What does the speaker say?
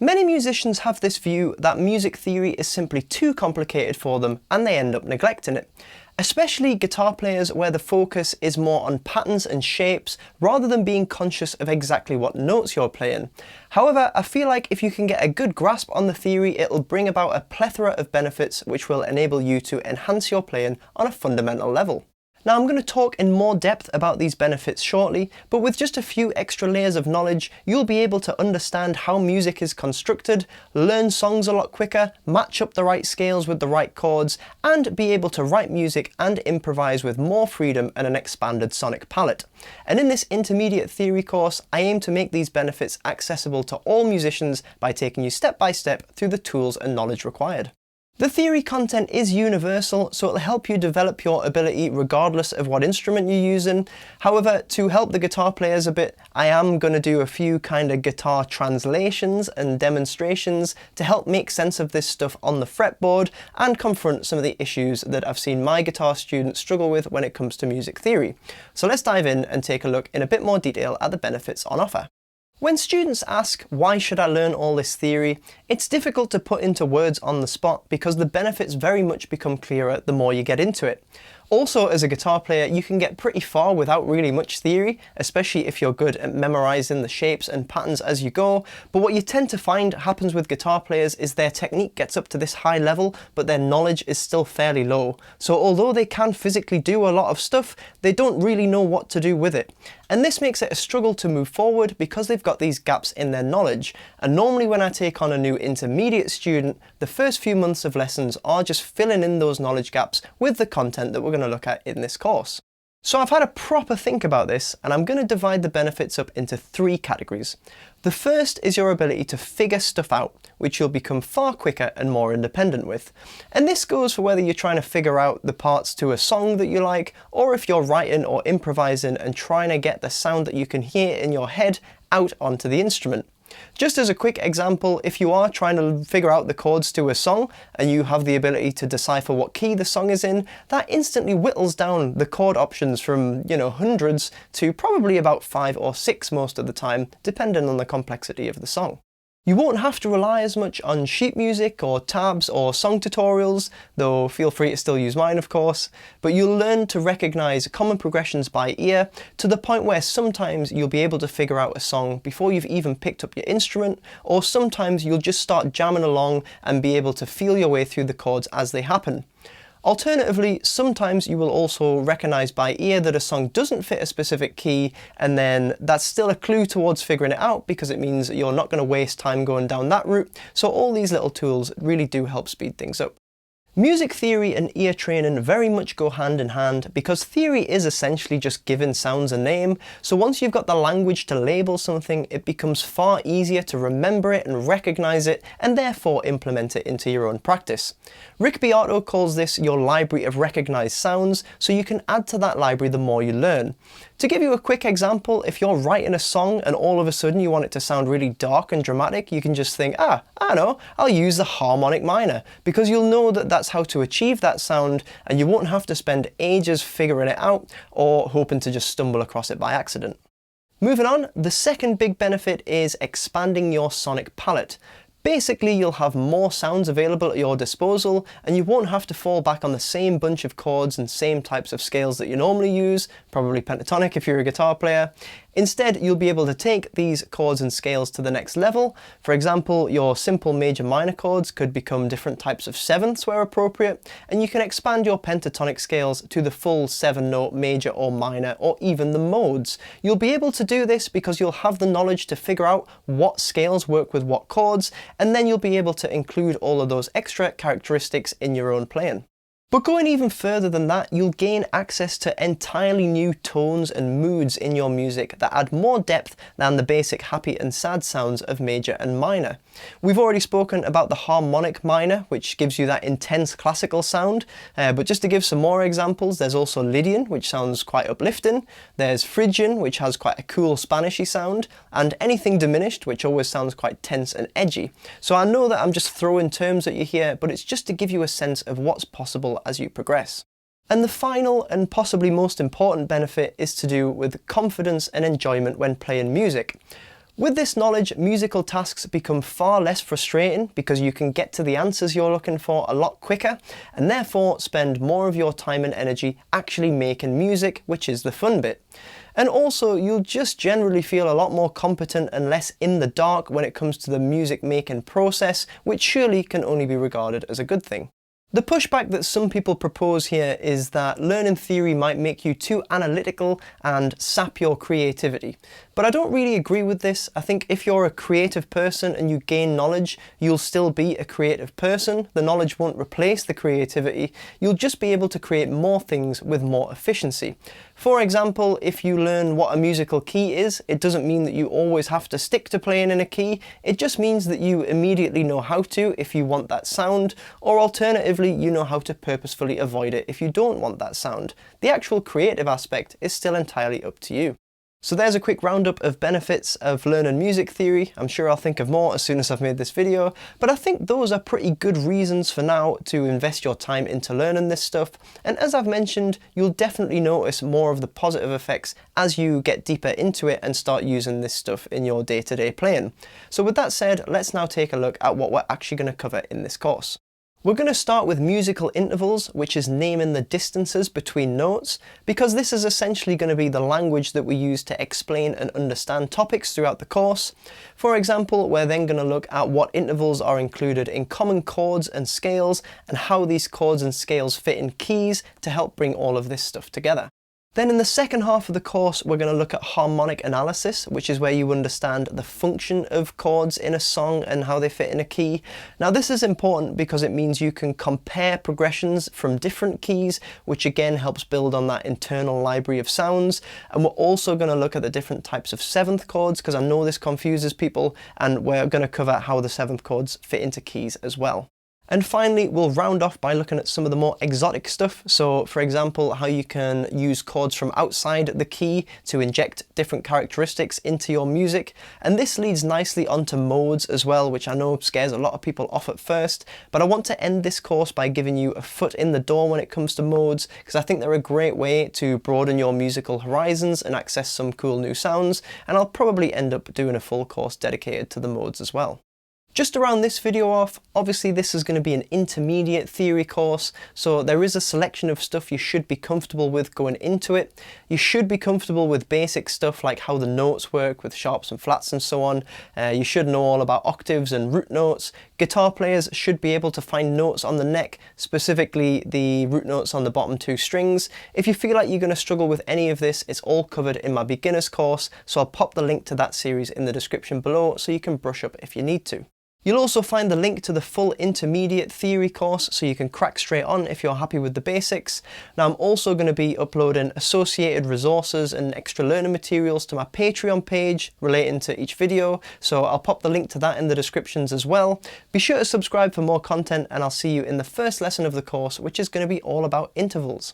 Many musicians have this view that music theory is simply too complicated for them and they end up neglecting it. Especially guitar players where the focus is more on patterns and shapes rather than being conscious of exactly what notes you're playing. However, I feel like if you can get a good grasp on the theory, it'll bring about a plethora of benefits which will enable you to enhance your playing on a fundamental level. Now I'm going to talk in more depth about these benefits shortly, but with just a few extra layers of knowledge, you'll be able to understand how music is constructed, learn songs a lot quicker, match up the right scales with the right chords, and be able to write music and improvise with more freedom and an expanded sonic palette. And in this intermediate theory course, I aim to make these benefits accessible to all musicians by taking you step by step through the tools and knowledge required. The theory content is universal, so it'll help you develop your ability regardless of what instrument you're using. However, to help the guitar players a bit, I am going to do a few kind of guitar translations and demonstrations to help make sense of this stuff on the fretboard and confront some of the issues that I've seen my guitar students struggle with when it comes to music theory. So let's dive in and take a look in a bit more detail at the benefits on offer. When students ask, why should I learn all this theory, it's difficult to put into words on the spot because the benefits very much become clearer the more you get into it. Also, as a guitar player, you can get pretty far without really much theory, especially if you're good at memorizing the shapes and patterns as you go. But what you tend to find happens with guitar players is their technique gets up to this high level, but their knowledge is still fairly low. So although they can physically do a lot of stuff, they don't really know what to do with it. And this makes it a struggle to move forward because they've got these gaps in their knowledge. And normally when I take on a new intermediate student, the first few months of lessons are just filling in those knowledge gaps with the content that we're going to look at in this course. So I've had a proper think about this, and I'm going to divide the benefits up into three categories. The first is your ability to figure stuff out, which you'll become far quicker and more independent with. And this goes for whether you're trying to figure out the parts to a song that you like, or if you're writing or improvising and trying to get the sound that you can hear in your head out onto the instrument. Just as a quick example, if you are trying to figure out the chords to a song and you have the ability to decipher what key the song is in, that instantly whittles down the chord options from, hundreds to probably about 5 or 6 most of the time, depending on the complexity of the song. You won't have to rely as much on sheet music or tabs or song tutorials, though feel free to still use mine of course, but you'll learn to recognise common progressions by ear to the point where sometimes you'll be able to figure out a song before you've even picked up your instrument, or sometimes you'll just start jamming along and be able to feel your way through the chords as they happen. Alternatively, sometimes you will also recognise by ear that a song doesn't fit a specific key, and then that's still a clue towards figuring it out because it means that you're not going to waste time going down that route. So all these little tools really do help speed things up. Music theory and ear training very much go hand in hand because theory is essentially just giving sounds a name, so once you've got the language to label something, it becomes far easier to remember it and recognise it and therefore implement it into your own practice. Rick Beato calls this your library of recognised sounds, so you can add to that library the more you learn. To give you a quick example, if you're writing a song and all of a sudden you want it to sound really dark and dramatic, you can just think, I know, I'll use the harmonic minor, because you'll know that that's how to achieve that sound and you won't have to spend ages figuring it out or hoping to just stumble across it by accident. Moving on, the second big benefit is expanding your sonic palette. Basically, you'll have more sounds available at your disposal and you won't have to fall back on the same bunch of chords and same types of scales that you normally use, probably pentatonic if you're a guitar player. Instead, you'll be able to take these chords and scales to the next level. For example, your simple major minor chords could become different types of sevenths where appropriate, and you can expand your pentatonic scales to the full 7-note major or minor, or even the modes. You'll be able to do this because you'll have the knowledge to figure out what scales work with what chords, and then you'll be able to include all of those extra characteristics in your own playing. But going even further than that, you'll gain access to entirely new tones and moods in your music that add more depth than the basic happy and sad sounds of major and minor. We've already spoken about the harmonic minor, which gives you that intense classical sound, but just to give some more examples, there's also Lydian, which sounds quite uplifting, there's Phrygian, which has quite a cool Spanishy sound, and anything diminished, which always sounds quite tense and edgy. So I know that I'm just throwing terms at you here, but it's just to give you a sense of what's possible as you progress. And the final and possibly most important benefit is to do with confidence and enjoyment when playing music. With this knowledge, musical tasks become far less frustrating because you can get to the answers you're looking for a lot quicker, and therefore spend more of your time and energy actually making music, which is the fun bit. And also, you'll just generally feel a lot more competent and less in the dark when it comes to the music making process, which surely can only be regarded as a good thing. The pushback that some people propose here is that learning theory might make you too analytical and sap your creativity. But I don't really agree with this. I think if you're a creative person and you gain knowledge, you'll still be a creative person. The knowledge won't replace the creativity. You'll just be able to create more things with more efficiency. For example, if you learn what a musical key is, it doesn't mean that you always have to stick to playing in a key. It just means that you immediately know how to if you want that sound, or alternatively, you know how to purposefully avoid it if you don't want that sound. The actual creative aspect is still entirely up to you. So there's a quick roundup of benefits of learning music theory. I'm sure I'll think of more as soon as I've made this video, but I think those are pretty good reasons for now to invest your time into learning this stuff. And as I've mentioned, you'll definitely notice more of the positive effects as you get deeper into it and start using this stuff in your day-to-day playing. So with that said, let's now take a look at what we're actually going to cover in this course. We're going to start with musical intervals, which is naming the distances between notes, because this is essentially going to be the language that we use to explain and understand topics throughout the course. For example, we're then going to look at what intervals are included in common chords and scales, and how these chords and scales fit in keys to help bring all of this stuff together. Then in the second half of the course, we're going to look at harmonic analysis, which is where you understand the function of chords in a song and how they fit in a key. Now this is important because it means you can compare progressions from different keys, which again helps build on that internal library of sounds. And we're also going to look at the different types of seventh chords, because I know this confuses people, and we're going to cover how the seventh chords fit into keys as well. And finally, we'll round off by looking at some of the more exotic stuff. So for example, how you can use chords from outside the key to inject different characteristics into your music. And this leads nicely onto modes as well, which I know scares a lot of people off at first. But I want to end this course by giving you a foot in the door when it comes to modes, because I think they're a great way to broaden your musical horizons and access some cool new sounds. And I'll probably end up doing a full course dedicated to the modes as well. Just to round this video off, obviously this is going to be an intermediate theory course, so there is a selection of stuff you should be comfortable with going into it. You should be comfortable with basic stuff like how the notes work with sharps and flats and so on. You should know all about octaves and root notes. Guitar players should be able to find notes on the neck, specifically the root notes on the bottom two strings. If you feel like you're going to struggle with any of this, it's all covered in my beginners course, so I'll pop the link to that series in the description below so you can brush up if you need to. You'll also find the link to the full intermediate theory course so you can crack straight on if you're happy with the basics. Now I'm also going to be uploading associated resources and extra learning materials to my Patreon page relating to each video, so I'll pop the link to that in the descriptions as well. Be sure to subscribe for more content, and I'll see you in the first lesson of the course, which is going to be all about intervals.